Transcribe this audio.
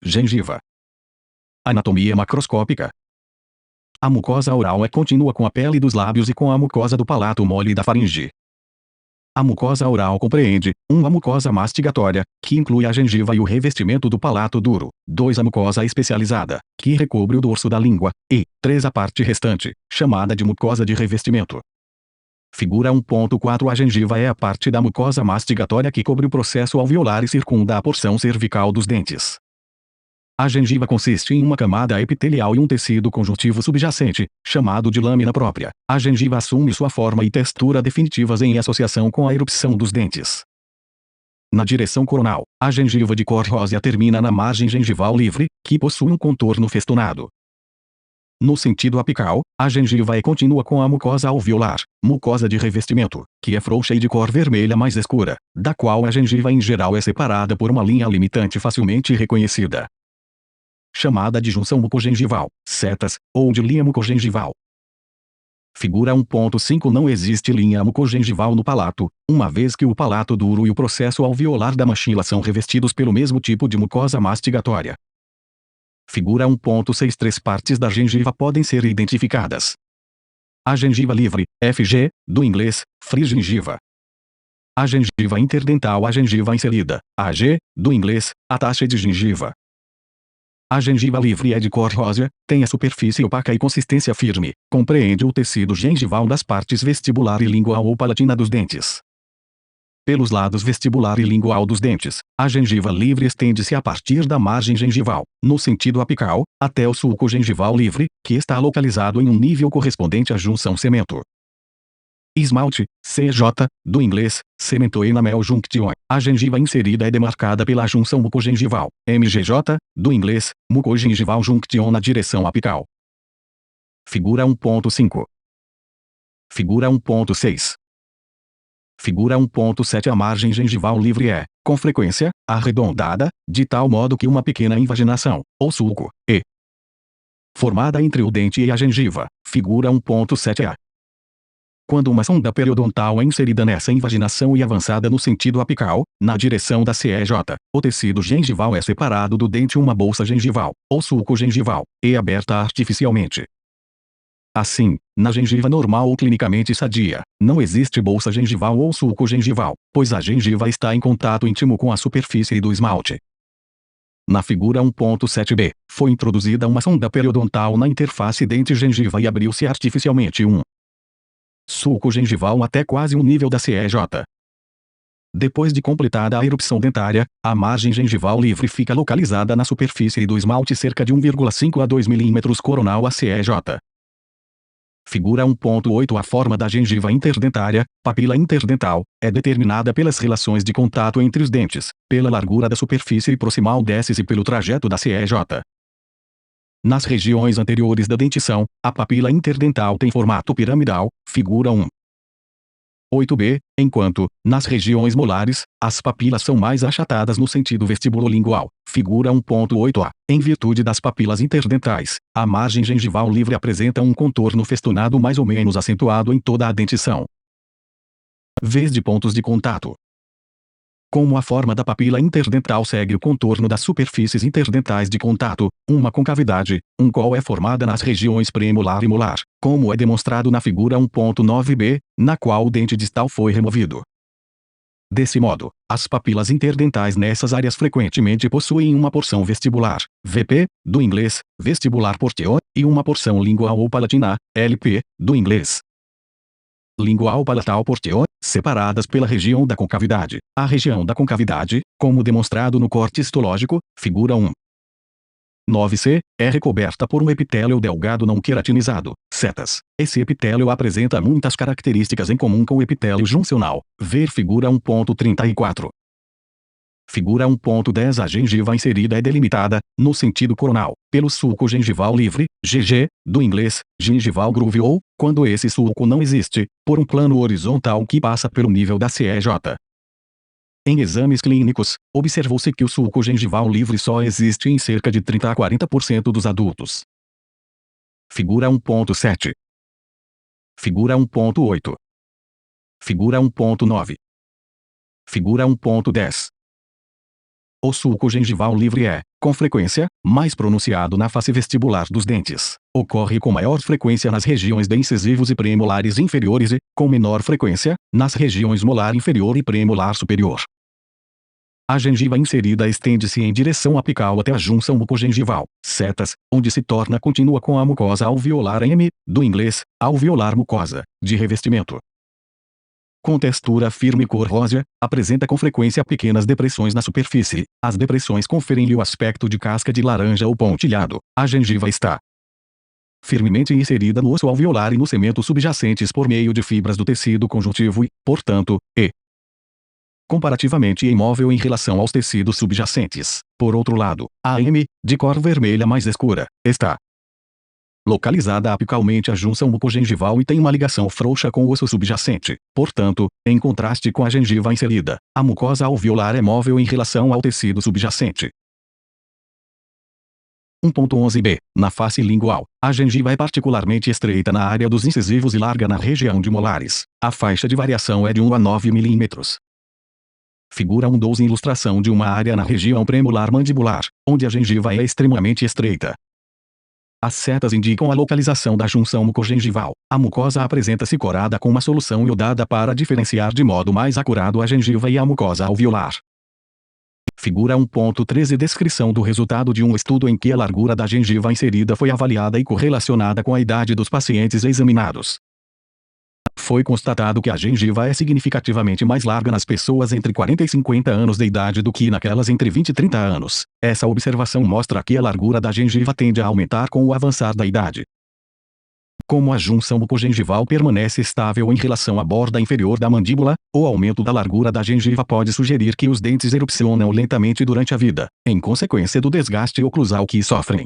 Gengiva. Anatomia macroscópica. A mucosa oral é contínua com a pele dos lábios e com a mucosa do palato mole e da faringe. A mucosa oral compreende: 1. A mucosa mastigatória, que inclui a gengiva e o revestimento do palato duro. 2. A mucosa especializada, que recobre o dorso da língua. E 3. A parte restante, chamada de mucosa de revestimento. Figura 1.4. A gengiva é a parte da mucosa mastigatória que cobre o processo alveolar e circunda a porção cervical dos dentes. A gengiva consiste em uma camada epitelial e um tecido conjuntivo subjacente, chamado de lâmina própria. A gengiva assume sua forma e textura definitivas em associação com a erupção dos dentes. Na direção coronal, a gengiva de cor rósea termina na margem gengival livre, que possui um contorno festonado. No sentido apical, a gengiva é contínua com a mucosa alveolar, mucosa de revestimento, que é frouxa e de cor vermelha mais escura, da qual a gengiva em geral é separada por uma linha limitante facilmente reconhecida, chamada de junção mucogengival, setas, ou de linha mucogengival. Figura 1.5. Não existe linha mucogengival no palato, uma vez que o palato duro e o processo alveolar da maxila são revestidos pelo mesmo tipo de mucosa mastigatória. Figura 1.6. 3 partes da gengiva podem ser identificadas. A gengiva livre, FG, do inglês, free gingiva. A gengiva interdental, a gengiva inserida, AG, do inglês, attached gengiva. A gengiva livre é de cor rósea, tem a superfície opaca e consistência firme, compreende o tecido gengival das partes vestibular e lingual ou palatina dos dentes. Pelos lados vestibular e lingual dos dentes, a gengiva livre estende-se a partir da margem gengival, no sentido apical, até o sulco gengival livre, que está localizado em um nível correspondente à junção cemento. Esmalte, CJ, do inglês, cemento enamel junction. A gengiva inserida é demarcada pela junção mucogengival, MGJ, do inglês, mucogengival junction na direção apical. Figura 1.5. Figura 1.6. Figura 1.7. A margem gengival livre é, com frequência, arredondada, de tal modo que uma pequena invaginação, ou sulco, é formada entre o dente e a gengiva. Figura 1.7a. Quando uma sonda periodontal é inserida nessa invaginação e avançada no sentido apical, na direção da CEJ, o tecido gengival é separado do dente uma bolsa gengival, ou sulco gengival, e aberta artificialmente. Assim, na gengiva normal ou clinicamente sadia, não existe bolsa gengival ou sulco gengival, pois a gengiva está em contato íntimo com a superfície do esmalte. Na figura 1.7b, foi introduzida uma sonda periodontal na interface dente-gengiva e abriu-se artificialmente um sulco gengival até quase o nível da CEJ. Depois de completada a erupção dentária, a margem gengival livre fica localizada na superfície do esmalte cerca de 1,5 a 2 mm coronal a CEJ. Figura 1.8. A forma da gengiva interdentária, papila interdental, é determinada pelas relações de contato entre os dentes, pela largura da superfície proximal desses e pelo trajeto da CEJ. Nas regiões anteriores da dentição, a papila interdental tem formato piramidal, figura 1.8b, enquanto, nas regiões molares, as papilas são mais achatadas no sentido vestibulolingual, figura 1.8a. Em virtude das papilas interdentais, a margem gengival livre apresenta um contorno festonado mais ou menos acentuado em toda a dentição. Vez de pontos de contato. Como a forma da papila interdental segue o contorno das superfícies interdentais de contato, uma concavidade, um col é formada nas regiões premolar e molar, como é demonstrado na figura 1.9b, na qual o dente distal foi removido. Desse modo, as papilas interdentais nessas áreas frequentemente possuem uma porção vestibular, VP, do inglês, vestibular porteo, e uma porção lingual ou palatina, LP, do inglês, lingual palatal porteo, separadas pela região da concavidade. A região da concavidade, como demonstrado no corte histológico, figura 1.9c, é recoberta por um epitélio delgado não queratinizado, setas. Esse epitélio apresenta muitas características em comum com o epitélio juncional. Ver figura 1.34. Figura 1.10. A gengiva inserida é delimitada, no sentido coronal, pelo sulco gengival livre, GG, do inglês, gingival groove ou, quando esse sulco não existe, por um plano horizontal que passa pelo nível da CEJ. Em exames clínicos, observou-se que o sulco gengival livre só existe em cerca de 30 a 40% dos adultos. Figura 1.7. Figura 1.8. Figura 1.9. Figura 1.10. O sulco gengival livre é, com frequência, mais pronunciado na face vestibular dos dentes. Ocorre com maior frequência nas regiões de incisivos e premolares inferiores e, com menor frequência, nas regiões molar inferior e premolar superior. A gengiva inserida estende-se em direção apical até a junção mucogengival, setas, onde se torna contínua com a mucosa alveolar M, do inglês, alveolar mucosa, de revestimento. Com textura firme e cor rósea, apresenta com frequência pequenas depressões na superfície. As depressões conferem-lhe o aspecto de casca de laranja ou pontilhado. A gengiva está firmemente inserida no osso alveolar e nos cementos subjacentes por meio de fibras do tecido conjuntivo e, portanto, comparativamente imóvel em relação aos tecidos subjacentes. Por outro lado, a M, de cor vermelha mais escura, está localizada apicalmente à junção mucogengival e tem uma ligação frouxa com o osso subjacente. Portanto, em contraste com a gengiva inserida, a mucosa alveolar é móvel em relação ao tecido subjacente. 1.11b. Na face lingual, a gengiva é particularmente estreita na área dos incisivos e larga na região de molares. A faixa de variação é de 1 a 9 mm. Figura 1.12 Ilustração de uma área na região premolar mandibular, onde a gengiva é extremamente estreita. As setas indicam a localização da junção mucogengival. A mucosa apresenta-se corada com uma solução iodada para diferenciar de modo mais acurado a gengiva e a mucosa alveolar. Figura 1.13 Descrição do resultado de um estudo em que a largura da gengiva inserida foi avaliada e correlacionada com a idade dos pacientes examinados. Foi constatado que a gengiva é significativamente mais larga nas pessoas entre 40 e 50 anos de idade do que naquelas entre 20 e 30 anos. Essa observação mostra que a largura da gengiva tende a aumentar com o avançar da idade. Como a junção mucogengival permanece estável em relação à borda inferior da mandíbula, o aumento da largura da gengiva pode sugerir que os dentes erupcionam lentamente durante a vida, em consequência do desgaste oclusal que sofrem.